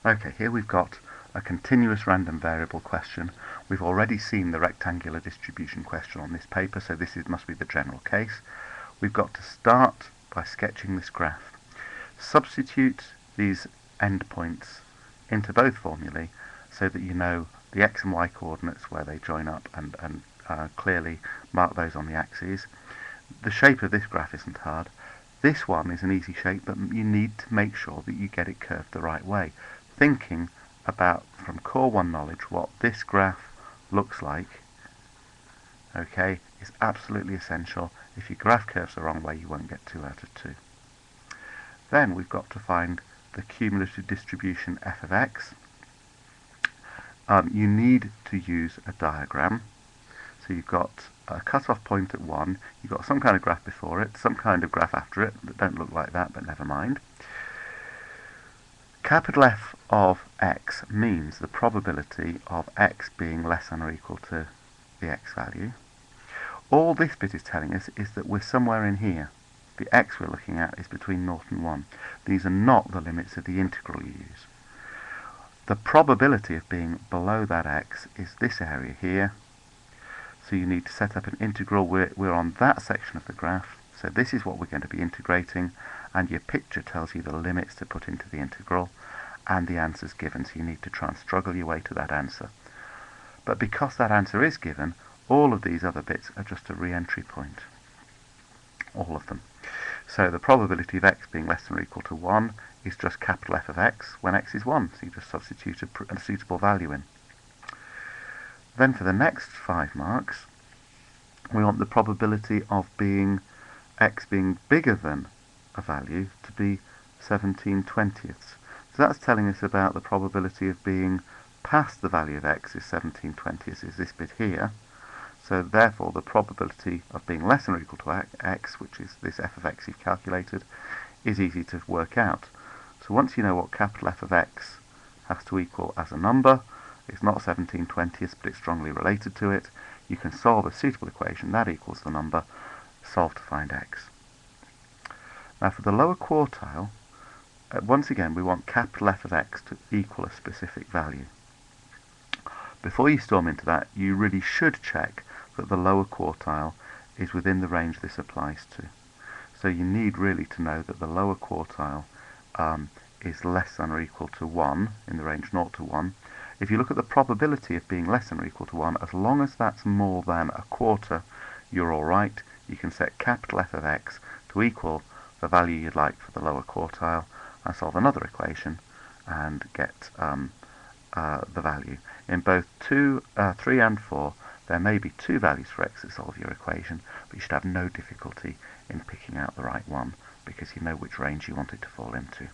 Okay, here we've got a continuous random variable question. We've already seen the rectangular distribution question on this paper, so must be the general case. We've got to start by sketching this graph. Substitute these endpoints into both formulae so that you know the x and y coordinates where they join up and clearly mark those on the axes. The shape of this graph isn't hard. This one is an easy shape, but you need to make sure that you get it curved the right way. Thinking about, from Core 1 knowledge, what this graph looks like, okay, is absolutely essential. If your graph curves the wrong way, you won't get 2 out of 2. Then we've got to find the cumulative distribution f of x. You need to use a diagram. So you've got a cut-off point at 1, you've got some kind of graph before it, some kind of graph after it that don't look like that, but never mind. Capital F of x means the probability of x being less than or equal to the x value. All this bit is telling us is that we're somewhere in here. The x we're looking at is between 0 and 1. These are not the limits of the integral you use. The probability of being below that x is this area here. So you need to set up an integral. We're on that section of the graph. So this is what we're going to be integrating. And your picture tells you the limits to put into the integral. And the answer's given. So you need to try and struggle your way to that answer. But because that answer is given, all of these other bits are just a re-entry point. All of them. So the probability of x being less than or equal to 1 is just capital F of x when x is 1. So you just substitute a suitable value in. Then for the next 5 marks, we want the probability of x being bigger than a value to be 17/20. So that's telling us about the probability of being past the value of x is 17/20, is this bit here. So therefore the probability of being less than or equal to x, which is this f of x you've calculated, is easy to work out. So once you know what capital F of x has to equal as a number, it's not 17/20, but it's strongly related to it, you can solve a suitable equation that equals the number, solve to find x. Now for the lower quartile, once again we want capital F of x to equal a specific value. Before you storm into that, you really should check that the lower quartile is within the range this applies to. So you need really to know that the lower quartile is less than or equal to 1, in the range 0 to 1. If you look at the probability of being less than or equal to 1, as long as that's more than a quarter, you're alright. You can set capital F of x to equal the value you'd like for the lower quartile and solve another equation and get the value. In both 2, 3 and 4, there may be 2 values for x that solve your equation, but you should have no difficulty in picking out the right one because you know which range you want it to fall into.